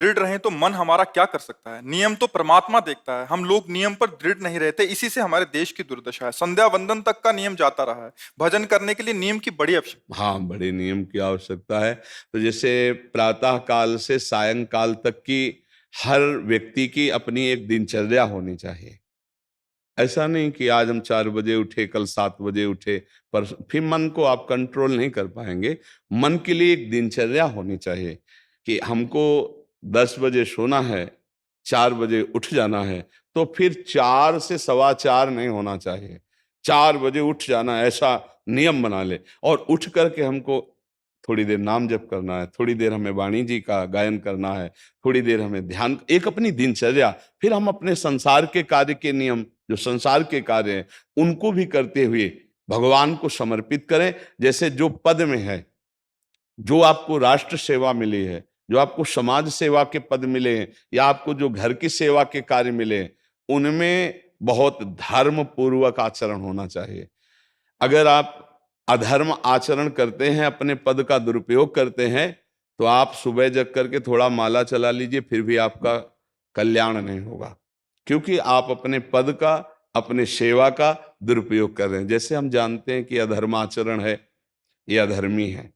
दृढ़ रहें तो मन हमारा क्या कर सकता है। नियम तो परमात्मा देखता है, हम लोग नियम पर दृढ़ नहीं रहते, इसी से हमारे देश की दुर्दशा है। संध्या वंदन तक का नियम जाता रहा है, भजन करने के लिए नियम की बड़ी आवश्यकता। हाँ, बड़े नियम की आवश्यकता है। तो जैसे प्रातः काल से सायंकाल तक की हर व्यक्ति की अपनी एक दिनचर्या होनी चाहिए। ऐसा नहीं कि आज हम 4 बजे उठे, कल 7 बजे उठे, पर फिर मन को आप कंट्रोल नहीं कर पाएंगे। मन के लिए एक दिनचर्या होनी चाहिए कि हमको 10 बजे सोना है, 4 बजे उठ जाना है। तो फिर 4 से 4:15 नहीं होना चाहिए, 4 बजे उठ जाना, ऐसा नियम बना ले। और उठ करके हमको थोड़ी देर नाम जप करना है, थोड़ी देर हमें वाणी जी का गायन करना है, थोड़ी देर हमें ध्यान, एक अपनी दिनचर्या। फिर हम अपने संसार के कार्य के नियम, जो संसार के कार्य हैं, उनको भी करते हुए भगवान को समर्पित करें। जैसे जो पद में है, जो आपको राष्ट्र सेवा मिली है, जो आपको समाज सेवा के पद मिले हैं, या आपको जो घर की सेवा के कार्य मिले हैं, उनमें बहुत धर्म पूर्वक आचरण होना चाहिए। अगर आप अधर्म आचरण करते हैं, अपने पद का दुरुपयोग करते हैं, तो आप सुबह जग करके थोड़ा माला चला लीजिए, फिर भी आपका कल्याण नहीं होगा, क्योंकि आप अपने पद का, अपने सेवा का दुरुपयोग कर रहे हैं। जैसे हम जानते हैं कि अधर्म आचरण है, ये अधर्मी है,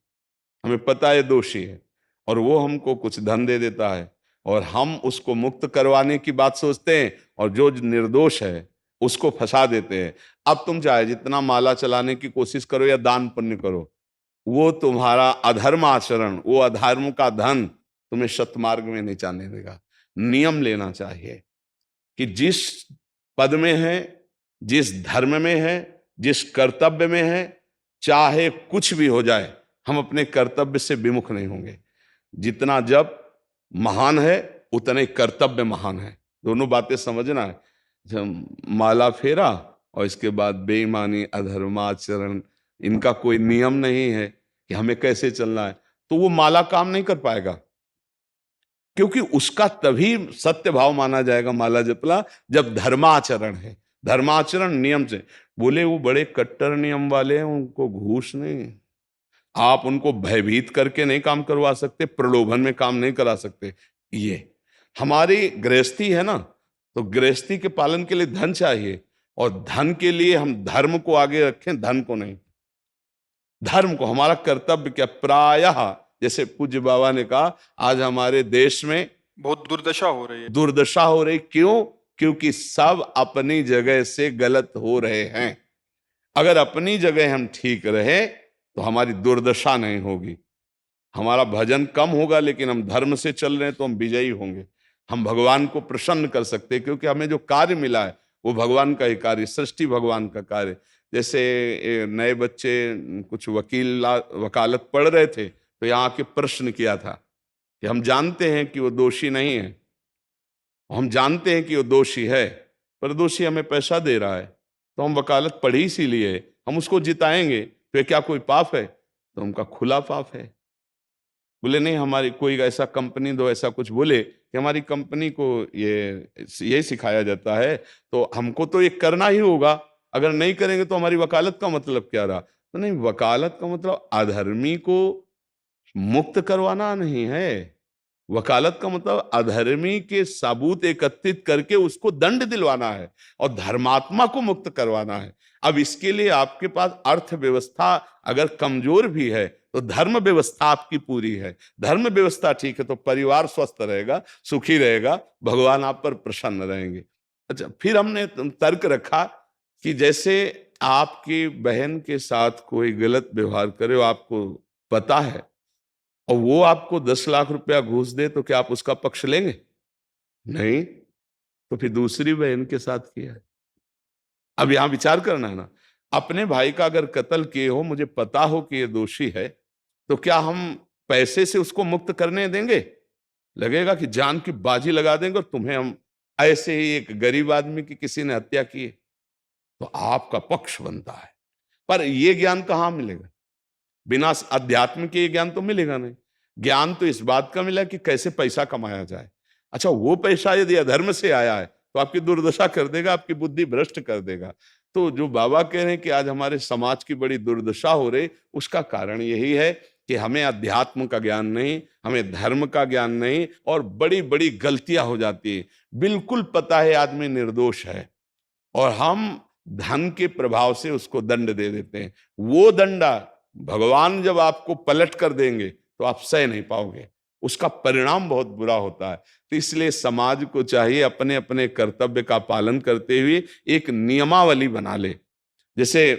हमें पता है दोषी है, और वो हमको कुछ धन दे देता है, और हम उसको मुक्त करवाने की बात सोचते हैं, और जो निर्दोष है उसको फंसा देते हैं। अब तुम चाहे जितना माला चलाने की कोशिश करो या दान पुण्य करो, वो तुम्हारा अधर्म आचरण, वो अधर्म का धन तुम्हें सतमार्ग में नहीं जाने देगा। नियम लेना चाहिए कि जिस पद में है, जिस धर्म में है, जिस कर्तव्य में है, चाहे कुछ भी हो जाए, हम अपने कर्तव्य से विमुख नहीं होंगे। जितना जप महान है, उतने कर्तव्य महान है। दोनों बातें समझना है। जब माला फेरा और इसके बाद बेईमानी, अधर्माचरण, इनका कोई नियम नहीं है कि हमें कैसे चलना है, तो वो माला काम नहीं कर पाएगा। क्योंकि उसका तभी सत्य भाव माना जाएगा माला जपला, जब धर्माचरण है। धर्माचरण नियम से। बोले वो बड़े कट्टर नियम वाले हैं, उनको घूस नहीं, आप उनको भयभीत करके नहीं काम करवा सकते, प्रलोभन में काम नहीं करा सकते। ये हमारी गृहस्थी है ना, तो गृहस्थी के पालन के लिए धन चाहिए, और धन के लिए हम धर्म को आगे रखें, धन को नहीं। धर्म को, हमारा कर्तव्य क्या, प्रायः जैसे पूज्य बाबा ने कहा, आज हमारे देश में बहुत दुर्दशा हो रही है। दुर्दशा हो रही, क्यों? क्योंकि सब अपनी जगह से गलत हो रहे हैं। अगर अपनी जगह हम ठीक रहे तो हमारी दुर्दशा नहीं होगी। हमारा भजन कम होगा, लेकिन हम धर्म से चल रहे हैं तो हम विजयी होंगे। हम भगवान को प्रसन्न कर सकते हैं, क्योंकि हमें जो कार्य मिला है वो भगवान का ही कार्य, सृष्टि भगवान का कार्य। जैसे नए बच्चे कुछ वकालत पढ़ रहे थे, तो यहाँ के प्रश्न किया था कि हम जानते हैं कि वो दोषी नहीं है, हम जानते हैं कि वो दोषी है, पर दोषी हमें पैसा दे रहा है, तो हम वकालत पढ़ी इसीलिए, हम उसको जिताएंगे, तो ये क्या कोई पाप है? तो उनका खुला पाप है। बोले नहीं, हमारी कोई ऐसा कंपनी दो, ऐसा कुछ बोले कि हमारी कंपनी को ये सिखाया जाता है, तो हमको तो ये करना ही होगा, अगर नहीं करेंगे तो हमारी वकालत का मतलब क्या रहा? तो नहीं, वकालत का मतलब अधर्मी को मुक्त करवाना नहीं है। वकालत का मतलब अधर्मी के सबूत एकत्रित करके उसको दंड दिलवाना है, और धर्मात्मा को मुक्त करवाना है। अब इसके लिए आपके पास अर्थव्यवस्था अगर कमजोर भी है, तो धर्म व्यवस्था आपकी पूरी है। धर्म व्यवस्था ठीक है तो परिवार स्वस्थ रहेगा, सुखी रहेगा, भगवान आप पर प्रसन्न रहेंगे। अच्छा, फिर हमने तर्क रखा कि जैसे आपकी बहन के साथ कोई गलत व्यवहार करे, आपको पता है, और वो आपको 10 लाख रुपया घूस दे, तो क्या आप उसका पक्ष लेंगे? नहीं। तो फिर दूसरी बहन के साथ किया है। अब यहां विचार करना है ना, अपने भाई का अगर कत्ल किए हो, मुझे पता हो कि ये दोषी है, तो क्या हम पैसे से उसको मुक्त करने देंगे? लगेगा कि जान की बाजी लगा देंगे, और तुम्हें हम, ऐसे ही एक गरीब आदमी की किसी ने हत्या की है, तो आपका पक्ष बनता है। पर यह ज्ञान कहां मिलेगा? बिना अध्यात्म के ये ज्ञान तो मिलेगा नहीं। ज्ञान तो इस बात का मिला कि कैसे पैसा कमाया जाए। अच्छा, वो पैसा यदि अधर्म से आया है तो आपकी दुर्दशा कर देगा, आपकी बुद्धि भ्रष्ट कर देगा। तो जो बाबा कह रहे हैं कि आज हमारे समाज की बड़ी दुर्दशा हो रही, उसका कारण यही है कि हमें अध्यात्म का ज्ञान नहीं, हमें धर्म का ज्ञान नहीं, और बड़ी बड़ी गलतियां हो जाती है। बिल्कुल पता है आदमी निर्दोष है और हम धन के प्रभाव से उसको दंड दे देते हैं। वो दंडा भगवान जब आपको पलट कर देंगे तो आप सह नहीं पाओगे, उसका परिणाम बहुत बुरा होता है। तो इसलिए समाज को चाहिए अपने अपने कर्तव्य का पालन करते हुए एक नियमावली बना ले। जैसे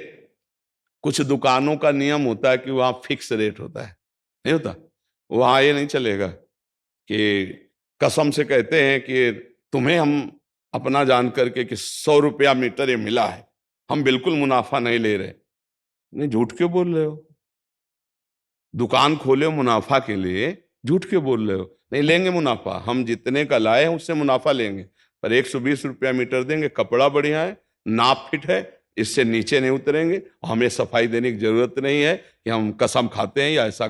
कुछ दुकानों का नियम होता है कि वहां फिक्स रेट होता है, नहीं होता? वहां ये नहीं चलेगा कि कसम से कहते हैं कि तुम्हें हम अपना जान करके कि 100 रुपया मीटर ये मिला है, हम बिल्कुल मुनाफा नहीं ले रहे। नहीं, झूठ क्यों बोल रहे हो? दुकान खोले हो मुनाफा के लिए, झूठ क्यों बोल रहे हो? नहीं लेंगे मुनाफा, हम जितने का लाए हैं उससे मुनाफा लेंगे, पर 120 रुपया मीटर देंगे, कपड़ा बढ़िया है, नाप फिट है, इससे नीचे नहीं उतरेंगे, हमें सफाई देने की जरूरत नहीं है कि हम कसम खाते हैं या ऐसा।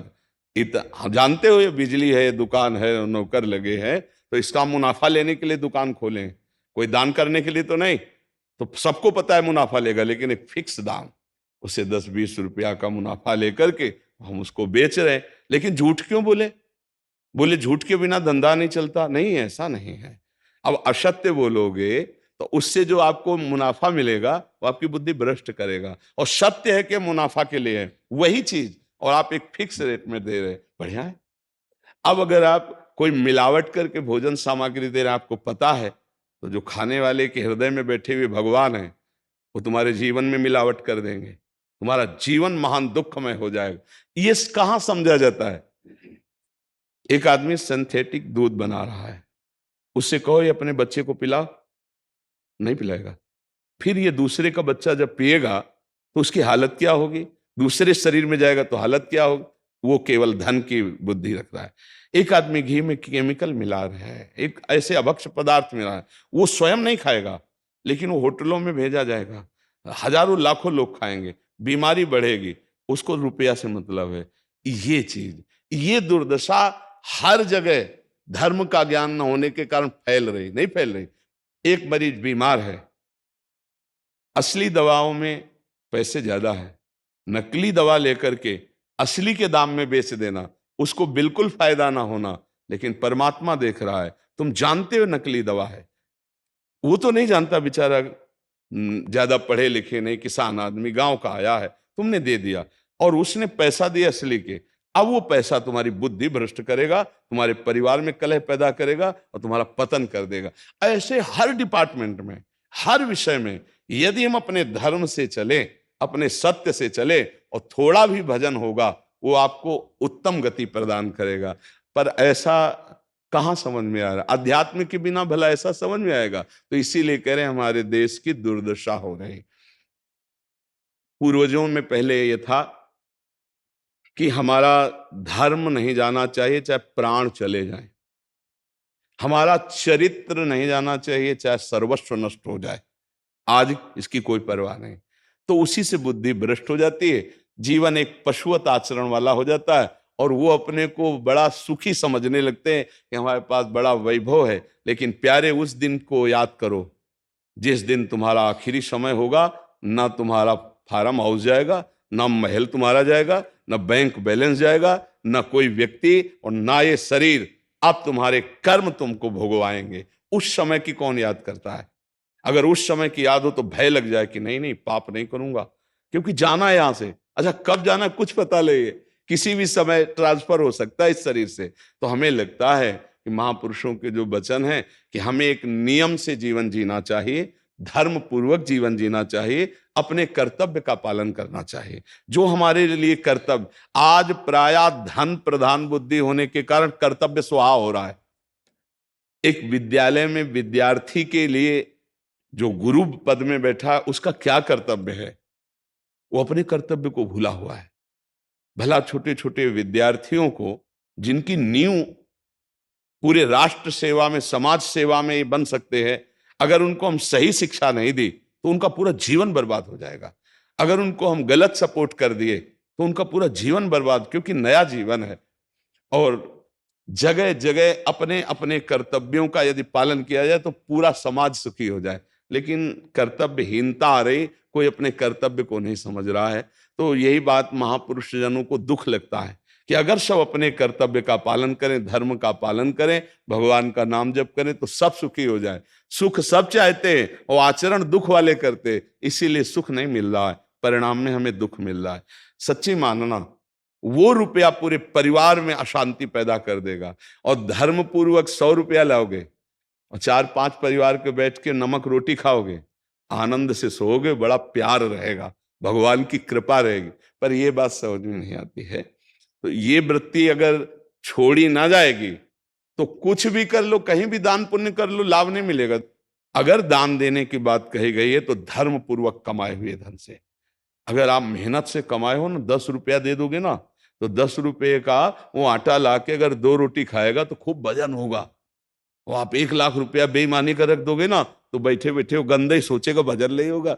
हम जानते हो ये बिजली है, दुकान है, नौकर लगे हैं, तो इसका मुनाफा लेने के लिए दुकान खोलें, कोई दान करने के लिए तो नहीं। तो सबको पता है मुनाफा लेगा, लेकिन एक फिक्स दाम, उसे 10-20 रुपया का मुनाफा लेकर के हम उसको बेच रहे हैं। लेकिन झूठ क्यों बोले? बोले झूठ के बिना धंधा नहीं चलता। नहीं, ऐसा नहीं है। अब असत्य बोलोगे तो उससे जो आपको मुनाफा मिलेगा वो आपकी बुद्धि भ्रष्ट करेगा, और सत्य है कि मुनाफा के लिए है वही चीज, और आप एक फिक्स रेट में दे रहे हैं, बढ़िया है। अब अगर आप कोई मिलावट करके भोजन सामग्री दे रहे हैं, आपको पता है, तो जो खाने वाले के हृदय में बैठे हुए भगवान है वो तुम्हारे जीवन में मिलावट कर देंगे, तुम्हारा जीवन महान दुखमय हो जाएगा। ये कहां समझा जाता है? एक आदमी सिंथेटिक दूध बना रहा है, उससे कहो ये अपने बच्चे को पिलाओ, नहीं पिलाएगा। फिर ये दूसरे का बच्चा जब पिएगा तो उसकी हालत क्या होगी? दूसरे शरीर में जाएगा तो हालत क्या होगी? वो केवल धन की बुद्धि रख रहा है। एक आदमी घी में केमिकल मिला रहा है, एक ऐसे अभक्ष्य पदार्थ मिला है, वो स्वयं नहीं खाएगा, लेकिन वो होटलों में भेजा जाएगा, हजारों लाखों लोग खाएंगे, बीमारी बढ़ेगी, उसको रुपया से मतलब है। ये चीज, ये दुर्दशा हर जगह धर्म का ज्ञान न होने के कारण फैल रही, नहीं फैल रही। एक मरीज बीमार है, असली दवाओं में पैसे ज्यादा है, नकली दवा लेकर के असली के दाम में बेच देना, उसको बिल्कुल फायदा ना होना। लेकिन परमात्मा देख रहा है, तुम जानते हो नकली दवा है, वो तो नहीं जानता बेचारा, ज्यादा पढ़े लिखे नहीं, किसान आदमी गांव का आया है, तुमने दे दिया और उसने पैसा दिया असली के। अब वो पैसा तुम्हारी बुद्धि भ्रष्ट करेगा, तुम्हारे परिवार में कलह पैदा करेगा और तुम्हारा पतन कर देगा। ऐसे हर डिपार्टमेंट में, हर विषय में यदि हम अपने धर्म से चले, अपने सत्य से चले और थोड़ा भी भजन होगा, वो आपको उत्तम गति प्रदान करेगा। पर ऐसा कहां समझ में आ रहा? अध्यात्म के बिना भला ऐसा समझ में आएगा? तो इसीलिए कह रहे हैं हमारे देश की दुर्दशा हो रही। पूर्वजों में पहले ये था कि हमारा धर्म नहीं जाना चाहिए चाहे प्राण चले जाएं, हमारा चरित्र नहीं जाना चाहिए चाहे सर्वस्व नष्ट हो जाए। आज इसकी कोई परवाह नहीं, तो उसी से बुद्धि भ्रष्ट हो जाती है, जीवन एक पशुवत आचरण वाला हो जाता है, और वो अपने को बड़ा सुखी समझने लगते हैं कि हमारे पास बड़ा वैभव है। लेकिन प्यारे, उस दिन को याद करो जिस दिन तुम्हारा आखिरी समय होगा, ना तुम्हारा फार्म हाउस जाएगा, ना महल तुम्हारा जाएगा, ना बैंक बैलेंस जाएगा, ना कोई व्यक्ति, और ना ये शरीर। अब तुम्हारे कर्म तुमको भोगवाएंगे। उस समय की कौन याद करता है? अगर उस समय की याद हो तो भय लग जाए कि नहीं नहीं, पाप नहीं करूंगा, क्योंकि जाना है यहां से। अच्छा, कब जाना कुछ पता नहीं है, किसी भी समय ट्रांसफर हो सकता है इस शरीर से। तो हमें लगता है कि महापुरुषों के जो वचन है कि हमें एक नियम से जीवन जीना चाहिए, धर्म पूर्वक जीवन जीना चाहिए, अपने कर्तव्य का पालन करना चाहिए। जो हमारे लिए कर्तव्य, आज प्रायः धन प्रधान बुद्धि होने के कारण कर्तव्य स्वाहा हो रहा है। एक विद्यालय में विद्यार्थी के लिए जो गुरु पद में बैठा, उसका क्या कर्तव्य है? वो अपने कर्तव्य को भूला हुआ है। भला छोटे छोटे विद्यार्थियों को, जिनकी नींव पूरे राष्ट्र सेवा में, समाज सेवा में ये बन सकते हैं, अगर उनको हम सही शिक्षा नहीं दी तो उनका पूरा जीवन बर्बाद हो जाएगा। अगर उनको हम गलत सपोर्ट कर दिए तो उनका पूरा जीवन बर्बाद, क्योंकि नया जीवन है। और जगह जगह अपने अपने कर्तव्यों का यदि पालन किया जाए तो पूरा समाज सुखी हो जाए। लेकिन कर्तव्यहीनता आ रही, कोई अपने कर्तव्य को नहीं समझ रहा है। तो यही बात महापुरुष जनों को दुख लगता है कि अगर सब अपने कर्तव्य का पालन करें, धर्म का पालन करें, भगवान का नाम जप करें तो सब सुखी हो जाए। सुख सब चाहते हैं और आचरण दुख वाले करते हैं, इसीलिए सुख नहीं मिल रहा है, परिणाम में हमें दुख मिल रहा है। सच्ची मानना, वो रुपया पूरे परिवार में अशांति पैदा कर देगा। और धर्म पूर्वक 100 रुपया लाओगे और 4-5 परिवार के बैठ के नमक रोटी खाओगे, आनंद से सोओगे, बड़ा प्यार रहेगा, भगवान की कृपा रहेगी। पर ये बात समझ में नहीं आती है। तो ये वृत्ति अगर छोड़ी ना जाएगी तो कुछ भी कर लो, कहीं भी दान पुण्य कर लो, लाभ नहीं मिलेगा। अगर दान देने की बात कही गई है तो धर्म पूर्वक कमाए हुए धन से। अगर आप मेहनत से कमाए हो ना, 10 रुपया दे दोगे ना, तो 10 रुपये का वो आटा लाके अगर 2 रोटी खाएगा तो खूब वजन होगा। और आप 1 लाख रुपया बेईमानी कर रख दोगे ना, तो बैठे बैठे वो गंदा ही सोचेगा, वजन नहीं होगा।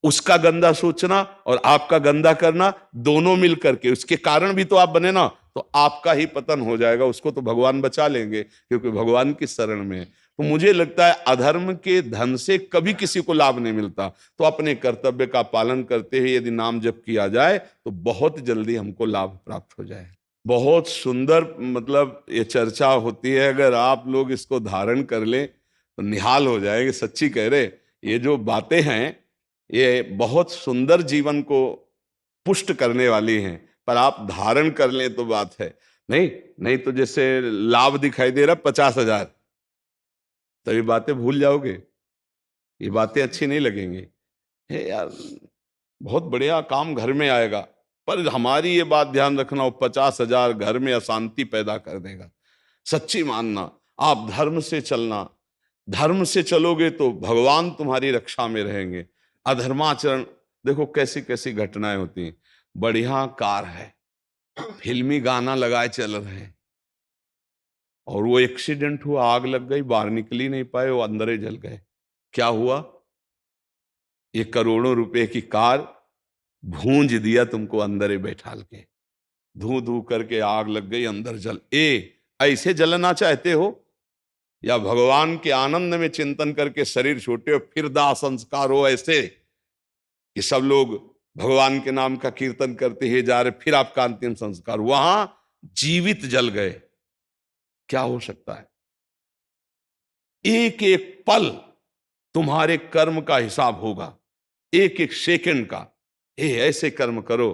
उसका गंदा सोचना और आपका गंदा करना, दोनों मिल करके, उसके कारण भी तो आप बने ना, तो आपका ही पतन हो जाएगा। उसको तो भगवान बचा लेंगे क्योंकि भगवान की शरण में है। तो मुझे लगता है अधर्म के धन से कभी किसी को लाभ नहीं मिलता। तो अपने कर्तव्य का पालन करते हुए यदि नाम जप किया जाए तो बहुत जल्दी हमको लाभ प्राप्त हो जाए। बहुत सुंदर, मतलब ये चर्चा होती है, अगर आप लोग इसको धारण कर लें तो निहाल हो जाएंगे। सच्ची कह रहे, ये जो बातें हैं ये बहुत सुंदर जीवन को पुष्ट करने वाली हैं, पर आप धारण कर लें तो बात है। नहीं नहीं तो जैसे लाभ दिखाई दे रहा 50,000, तो ये बातें भूल जाओगे, ये बातें अच्छी नहीं लगेंगी। हे यार, बहुत बढ़िया काम घर में आएगा, पर हमारी ये बात ध्यान रखना, वो 50,000 घर में अशांति पैदा कर देगा। सच्ची मानना, आप धर्म से चलना, धर्म से चलोगे तो भगवान तुम्हारी रक्षा में रहेंगे। अधर्माचरण, देखो कैसी कैसी घटनाएं होती हैं। बढ़िया कार है, फिल्मी गाना लगाए चल रहे हैं, और वो एक्सीडेंट हुआ, आग लग गई, बाहर निकल ही नहीं पाए, वो अंदर ही जल गए। क्या हुआ? ये करोड़ों रुपए की कार भूंज दिया तुमको अंदर ही बैठाल के, धू धू करके आग लग गई, अंदर जल। ऐसे जलना चाहते हो या भगवान के आनंद में चिंतन करके शरीर छोटे हो, फिर दाह संस्कार हो ऐसे कि सब लोग भगवान के नाम का कीर्तन करते ही जा रहे, फिर आपका अंतिम संस्कार, वहां जीवित जल गए। क्या हो सकता है? एक एक पल तुम्हारे कर्म का हिसाब होगा, एक एक सेकंड का। ऐसे कर्म करो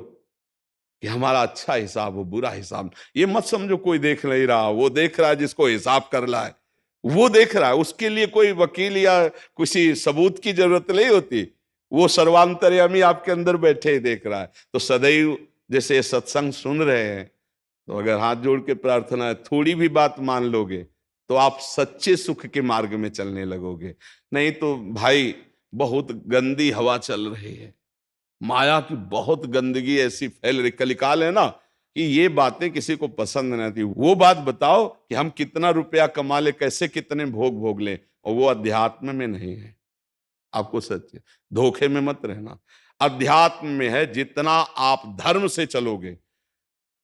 कि हमारा अच्छा हिसाब हो, बुरा हिसाब। ये मत समझो कोई देख नहीं रहा, वो देख रहा है जिसको हिसाब करना है, वो देख रहा है। उसके लिए कोई वकील या किसी सबूत की जरूरत नहीं होती, वो सर्वांतर्यामी आपके अंदर बैठे ही देख रहा है। तो सदैव जैसे सत्संग सुन रहे हैं, तो अगर हाथ जोड़ के प्रार्थना है, थोड़ी भी बात मान लोगे तो आप सच्चे सुख के मार्ग में चलने लगोगे। नहीं तो भाई बहुत गंदी हवा चल रही है, माया की बहुत गंदगी ऐसी फैल रही, कलिकाल है ना, कि ये बातें किसी को पसंद नहीं आती। वो बात बताओ कि हम कितना रुपया कमा ले, कैसे कितने भोग भोग ले, और वो अध्यात्म में नहीं है। आपको सच धोखे में मत रहना, अध्यात्म में है। जितना आप धर्म से चलोगे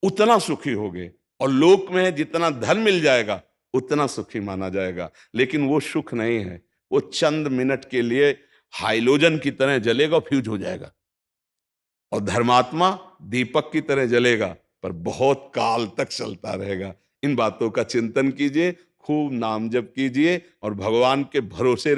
उतना सुखी होगे, और लोक में है जितना धन मिल जाएगा उतना सुखी माना जाएगा। लेकिन वो सुख नहीं है, वो चंद मिनट के लिए हाइलोजन की तरह जलेगा, फ्यूज हो जाएगा। और धर्मात्मा दीपक की तरह जलेगा, पर बहुत काल तक चलता रहेगा। इन बातों का चिंतन कीजिए, खूब नाम जप कीजिए और भगवान के भरोसे